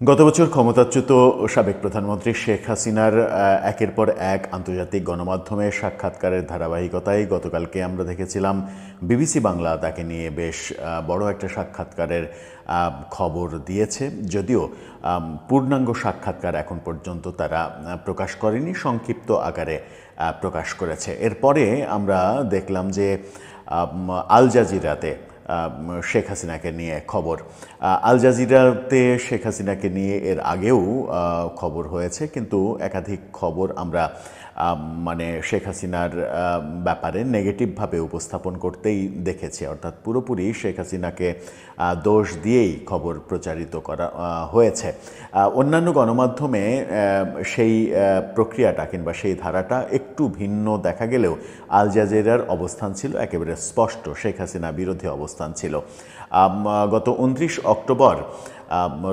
গত বছর ক্ষমতাচ্যুত সাবেক প্রধানমন্ত্রী শেখ হাসিনার একের পর এক আন্তর্জাতিক গণমাধ্যমে সাক্ষাৎকারের ধারাবাহিকতায় গতকালকে আমরা দেখেছিলাম বিবিসি বাংলা তাকে নিয়ে বেশ বড় একটা সাক্ষাৎকারের খবর দিয়েছে। যদিও পূর্ণাঙ্গ সাক্ষাৎকার এখন পর্যন্ত তারা প্রকাশ করেনি, সংক্ষিপ্ত আকারে প্রকাশ করেছে। এরপরে আমরা দেখলাম যে আল জাজিরাতে শেখ হাসিনাকে নিয়ে খবর। আল জাজিরাতে শেখ হাসিনাকে নিয়ে এর আগেও খবর হয়েছে, কিন্তু একাধিক খবর আমরা মানে শেখ হাসিনার ব্যাপারে নেগেটিভভাবে উপস্থাপন করতেই দেখেছি। অর্থাৎ পুরোপুরি শেখ হাসিনাকে দোষ দিয়েই খবর প্রচারিত করা হয়েছে। অন্যান্য গণমাধ্যমে সেই প্রক্রিয়াটা কিংবা সেই ধারাটা একটু ভিন্ন দেখা গেলেও আল জাজিরার অবস্থান ছিল একেবারে স্পষ্ট, শেখ হাসিনা বিরোধী অবস্থান ছিল। গত 29 অক্টোবর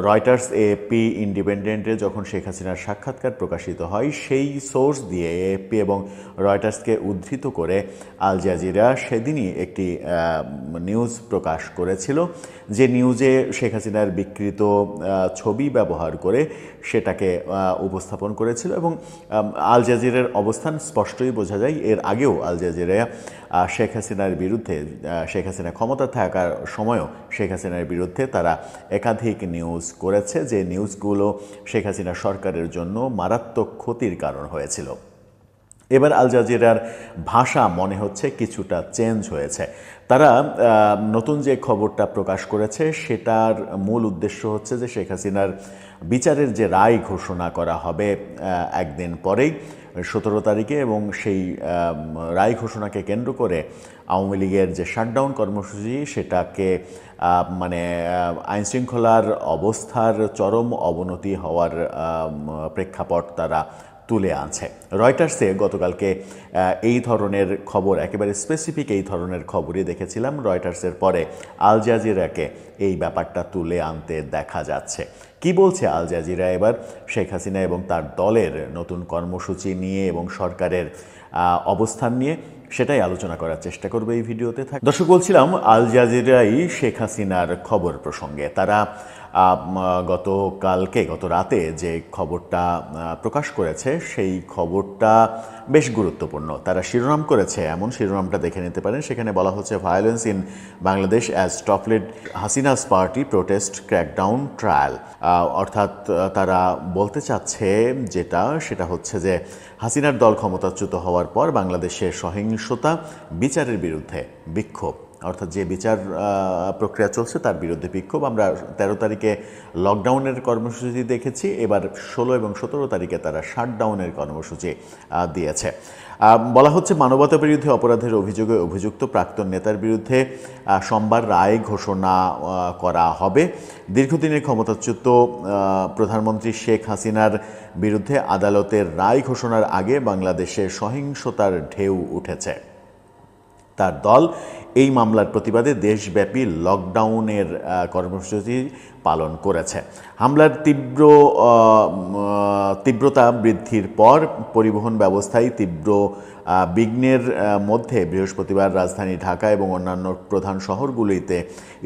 রয়টার্স, এএপি, ইন্ডিপেন্ডেন্টে যখন শেখ হাসিনার সাক্ষাৎকার প্রকাশিত হয়, সেই সোর্স দিয়ে এএপি এবং রয়টার্সকে উদ্ধৃত করে আল জাজিরা সেদিনই একটি নিউজ প্রকাশ করেছিল, যে নিউজে শেখ হাসিনার বিকৃত ছবি ব্যবহার করে সেটাকে উপস্থাপন করেছিল। এবং আল জাজিরার অবস্থান স্পষ্টই বোঝা যায়। এর আগেও আল জাজিরা শেখ হাসিনার বিরুদ্ধে, শেখ হাসিনা ক্ষমতা থাকার সময়ও শেখ হাসিনার বিরুদ্ধে তারা একাধিক নিউজ করেছে, যে নিউজগুলো শেখ হাসিনা সরকারের জন্য মারাত্মক ক্ষতির কারণ হয়েছিল। এবার আল জাজিরার ভাষা মনে হচ্ছে কিছুটা চেঞ্জ হয়েছে। তারা নতুন যে খবরটা প্রকাশ করেছে সেটার মূল উদ্দেশ্য হচ্ছে যে শেখ হাসিনার বিচারের যে রায় ঘোষণা করা হবে একদিন পরেই, 17 তারিখে, এবং সেই রায় ঘোষণাকে কেন্দ্র করে আওয়ামী লীগের যে শাটডাউন কর্মসূচি সেটাকে মানে আইনশৃঙ্খলার অবস্থার চরম অবনতি হওয়ার প্রেক্ষাপট তারা তুলে আনছে। রয়টার্সে গতকালকে এই ধরনের খবর, একেবারে স্পেসিফিক এই ধরনের খবরই দেখেছিলাম। রয়টার্সের পরে আল জাজিরাকে এই ব্যাপারটা তুলে আনতে দেখা যাচ্ছে। কি বলছে আল জাজিরা এবার শেখ হাসিনা এবং তার দলের নতুন কর্মসূচি নিয়ে এবং সরকারের অবস্থান নিয়ে, সেটাই আলোচনা করার চেষ্টা করবে এই ভিডিওতে। দর্শক, বলছিলাম আল জাজিরাই শেখ হাসিনার খবর প্রসঙ্গে তারা গত রাতে যে খবরটা প্রকাশ করেছে সেই খবরটা বেশ গুরুত্বপূর্ণ। তারা শিরোনাম করেছে, এমন শিরোনামটা দেখে নিতে পারেন। সেখানে বলা হচ্ছে, violence in Bangladesh as toppled Hasina's party protest crackdown trial. অর্থাৎ তারা বলতে চাচ্ছে সেটা হচ্ছে যে হাসিনার দল ক্ষমতাচ্যুত হওয়ার পর বাংলাদেশে সহিংসতা, বিচারের বিরুদ্ধে বিক্ষোভ, অর্থাৎ যে বিচার প্রক্রিয়া চলছে তার বিরুদ্ধে বিক্ষোভ। আমরা 13 তারিখে লকডাউনের কর্মসূচি দেখেছি, এবার 16 এবং 17 তারিখে তারা শাটডাউনের কর্মসূচি দিয়েছে। বলা হচ্ছে, মানবতা বিরোধী অপরাধের অভিযোগে অভিযুক্ত প্রাক্তন নেতার বিরুদ্ধে সোমবার রায় ঘোষণা করা হবে। দীর্ঘদিনের ক্ষমতাচ্যুত প্রধানমন্ত্রী শেখ হাসিনার বিরুদ্ধে আদালতের রায় ঘোষণার আগে বাংলাদেশে সহিংসতার ঢেউ উঠেছে। তার দল এই মামলার প্রতিবাদে দেশব্যাপী লকডাউনের কর্মসূচি পালন করেছে। হামলার তীব্রতা বৃদ্ধির পর পরিবহন ব্যবস্থায় তীব্র বিঘ্নের মধ্যে বৃহস্পতিবার রাজধানী ঢাকা এবং অন্যান্য প্রধান শহরগুলিতে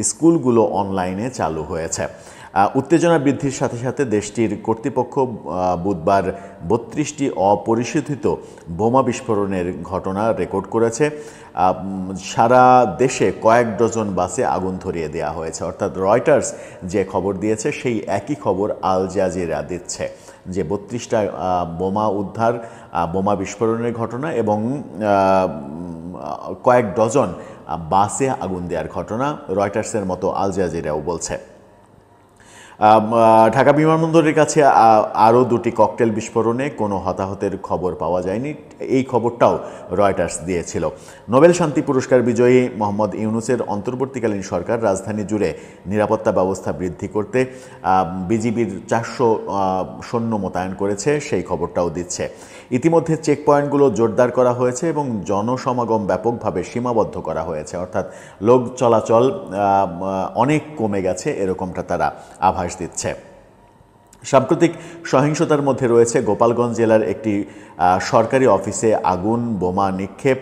স্কুলগুলো অনলাইনে চালু হয়েছে। উত্তেজনা বৃদ্ধির সাথে সাথে দেশটির কর্তৃপক্ষ বুধবার 32টি অপরিশোধিত বোমা বিস্ফোরণের ঘটনা রেকর্ড করেছে। সারা দেশে কয়েক ডজন বাসে আগুন ধরিয়ে দেওয়া হয়েছে। অর্থাৎ রয়টার্স যে খবর দিয়েছে সেই একই খবর আল জাজিরা দিচ্ছে, যে 32টা বোমা উদ্ধার, বোমা বিস্ফোরণের ঘটনা এবং কয়েক ডজন বাসে আগুন দেওয়ার ঘটনা। রয়টার্সের মতো আল জাজিরাও বলছে। ঢাকা বিমানবন্দরের কাছে আরও 2টি ককটেল বিস্ফোরণে কোনো হতাহতের খবর পাওয়া যায়নি, এই খবরটাও রয়টার্স দিয়েছিল। নোবেল শান্তি পুরস্কার বিজয়ী মোহাম্মদ ইউনূসের অন্তর্বর্তীকালীন সরকার রাজধানী জুড়ে নিরাপত্তা ব্যবস্থা বৃদ্ধি করতে বিজিবির 400 সৈন্য মোতায়েন করেছে, সেই খবরটাও দিচ্ছে। ইতিমধ্যে চেকপয়েন্টগুলো জোরদার করা হয়েছে এবং জনসমাগম ব্যাপকভাবে সীমাবদ্ধ করা হয়েছে। অর্থাৎ লোক চলাচল অনেক কমে গেছে, এরকমটা তারা আভাস দিচ্ছে। সাম্প্রতিক সহিংসতার মধ্যে রয়েছে গোপালগঞ্জ জেলার একটি সরকারি অফিসে আগুন বোমা নিক্ষেপ,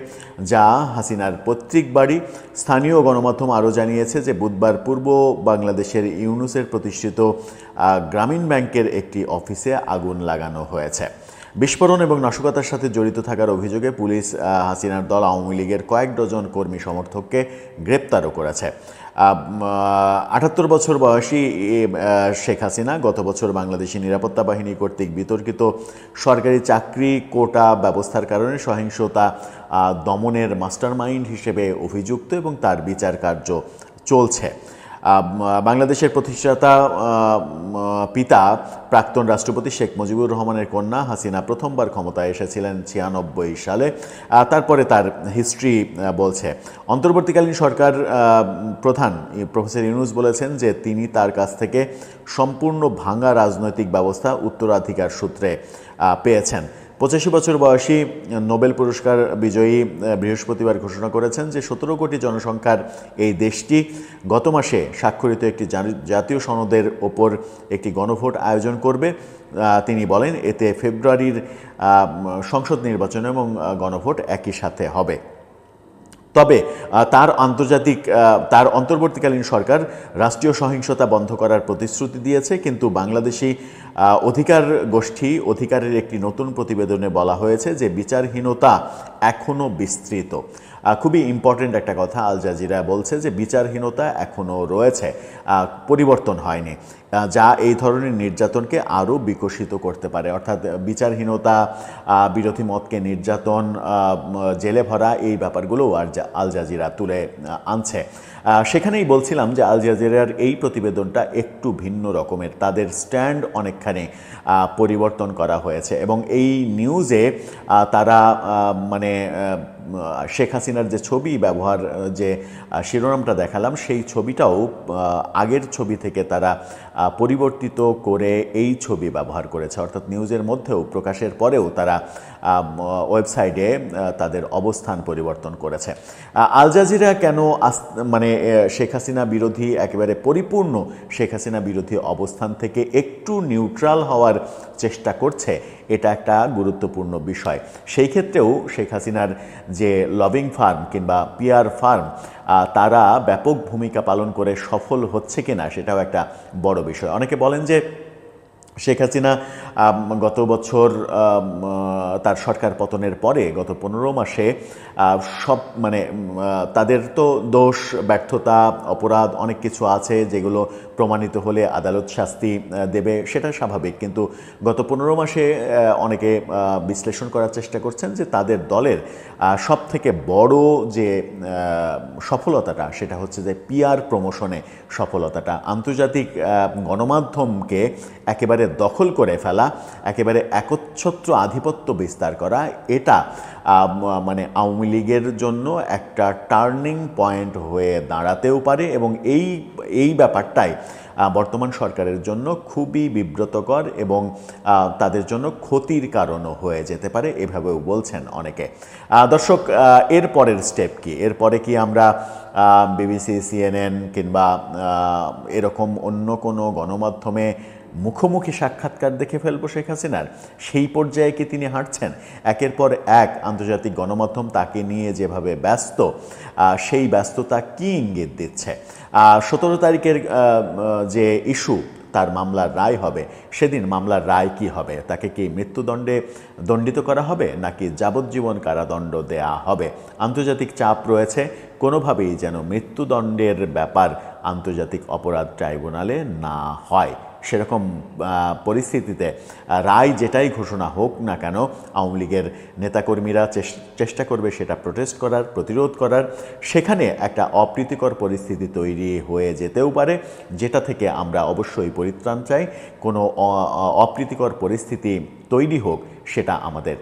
যা হাসিনার পৈতৃক বাড়ি। স্থানীয় গণমাধ্যম আরও জানিয়েছে যে বুধবার পূর্ব বাংলাদেশের ইউনুসের প্রতিষ্ঠিত গ্রামীণ ব্যাংকের একটি অফিসে আগুন লাগানো হয়েছে। বিস্ফোরণ এবং নাশকতার সাথে জড়িত থাকার অভিযোগে পুলিশ হাসিনার দল আওয়ামী লীগের কয়েক ডজন কর্মী সমর্থককে গ্রেপ্তারও করেছে। ৭৮ বছর বয়সী শেখ হাসিনা গত বছর বাংলাদেশি নিরাপত্তা বাহিনী কর্তৃক বিতর্কিত সরকারি চাকরি কোটা ব্যবস্থার কারণে সহিংসতা দমনের মাস্টারমাইন্ড হিসেবে অভিযুক্ত এবং তার বিচার কার্য চলছে। বাংলাদেশের প্রতিষ্ঠাতা পিতা প্রাক্তন রাষ্ট্রপতি শেখ মুজিবুর রহমানের কন্যা হাসিনা প্রথমবার ক্ষমতায় এসেছিলেন ৯৬ সালে। তারপরে তার হিস্ট্রি বলছে, অন্তর্বর্তীকালীন সরকার প্রধান প্রফেসর ইউনূস বলেছেন যে তিনি তার কাছ থেকে সম্পূর্ণ ভাঙা রাজনৈতিক ব্যবস্থা উত্তরাধিকার সূত্রে পেয়েছেন। ৮৫ বছর বয়সী নোবেল পুরস্কার বিজয়ী বৃহস্পতিবার ঘোষণা করেছেন যে ১৭ কোটি জনসংখ্যার এই দেশটি গত মাসে স্বাক্ষরিত একটি জাতীয় সনদের ওপর একটি গণভোট আয়োজন করবে। তিনি বলেন এতে ফেব্রুয়ারির সংসদ নির্বাচন এবং গণভোট একই সাথে হবে। তবে তার অন্তর্বর্তীকালীন সরকার রাষ্ট্রীয় সহিংসতা বন্ধ করার প্রতিশ্রুতি দিয়েছে, কিন্তু বাংলাদেশি অধিকার গোষ্ঠী অধিকারের একটি নতুন প্রতিবেদনে বলা হয়েছে যে বিচারহীনতা এখনও বিস্তৃত। খুবই ইম্পর্টেন্ট একটা কথা, আল জাজিরা বলছে যে বিচারহীনতা এখনও রয়েছে, পরিবর্তন হয়নি, যা এই ধরনের নির্যাতনকে আরও বিকশিত করতে পারে। অর্থাৎ বিচারহীনতা, বিরোধী মতকে নির্যাতন, জেলে ভরা, এই ব্যাপারগুলোও আল জাজিরা তুলে আনছে। সেখানেই বলছিলাম যে আল জাজিরার এই প্রতিবেদনটা একটু ভিন্ন রকমের, তাদের স্ট্যান্ড অনেকখানি পরিবর্তন করা হয়েছে এবং এই নিউজে তারা মানে শেখ হাসিনার যে ছবি ব্যবহার, যে শিরোনামটা দেখালাম, সেই ছবিটাও আগের ছবি থেকে তারা পরিবর্তিত করে এই ছবি ব্যবহার করেছে। অর্থাৎ নিউজের মধ্যেও প্রকাশের পরেও তারা ওয়েবসাইটে তাদের অবস্থান পরিবর্তন করেছে। আল জাজিরা কেন মানে শেখ হাসিনা বিরোধী, একেবারে পরিপূর্ণ শেখ হাসিনা বিরোধী অবস্থান থেকে একটু নিউট্রাল হওয়ার চেষ্টা করছে, এটা একটা গুরুত্বপূর্ণ বিষয়। সেই ক্ষেত্রেও শেখ হাসিনার যে লবিং ফার্ম কিংবা পিআর ফার্ম, তারা ব্যাপক ভূমিকা পালন করে সফল হচ্ছে কিনা সেটাও একটা বড় বিষয়। অনেকে বলেন যে শেখ হাসিনা গত বছর তার সরকার পতনের পরে গত ১৫ মাসে সব মানে তাদের তো দোষ, ব্যর্থতা, অপরাধ অনেক কিছু আছে যেগুলো প্রমাণিত হলে আদালত শাস্তি দেবে, সেটা স্বাভাবিক। কিন্তু গত ১৫ মাসে অনেকে বিশ্লেষণ করার চেষ্টা করছেন যে তাদের দলের সব থেকে বড় যে সফলতাটা সেটা হচ্ছে যে পিআর প্রমোশনে সফলতাটা, আন্তর্জাতিক গণমাধ্যমকে একেবারে দখল করে ফেলা, একেবারে একচ্ছত্র আধিপত্য বিস্তার করা, এটা মানে আওয়ামী লীগের জন্য একটা টার্নিং পয়েন্ট হয়ে দাঁড়াতেও পারে এবং এই ব্যাপারটাই বর্তমান সরকারের জন্য খুবই বিব্রতকর এবং তাদের জন্য ক্ষতির কারণও হয়ে যেতে পারে, এভাবেও বলছেন অনেকে। দর্শক, এর পরের স্টেপ কি? এরপরে কি আমরা বিবিসি, সিএনএন কিংবা এরকম অন্য কোনো গণমাধ্যমে মুখোমুখি সাক্ষাৎকার দেখে ফেলবো শেখ হাসিনার? সেই পর্যায়ে কি তিনি হাঁটছেন? একের পর এক আন্তর্জাতিক গণমাধ্যম তাকে নিয়ে যেভাবে ব্যস্ত, সেই ব্যস্ততা কি ইঙ্গিত দিচ্ছে? ১৭ তারিখের যে ইস্যু, তার মামলার রায় হবে, সেদিন মামলার রায় কি হবে? তাকে কি মৃত্যুদণ্ডে দণ্ডিত করা হবে নাকি যাবজ্জীবন কারাদণ্ড দেয়া হবে? আন্তর্জাতিক চাপ রয়েছে, কোনোভাবেই যেন মৃত্যুদণ্ডের ব্যাপার আন্তর্জাতিক অপরাধ ট্রাইব্যুনালে না হয়। সেরকম পরিস্থিতিতে রায় যেটাই ঘোষণা হোক না কেন, আওয়ামী লীগের নেতাকর্মীরা চেষ্টা করবে সেটা প্রোটেস্ট করার, প্রতিরোধ করার। সেখানে একটা অপ্রীতিকর পরিস্থিতি তৈরি হয়ে যেতেও পারে, যেটা থেকে আমরা অবশ্যই পরিত্রাণ চাই। কোনো অপ্রীতিকর পরিস্থিতি তৈরি হোক, সেটা আমাদের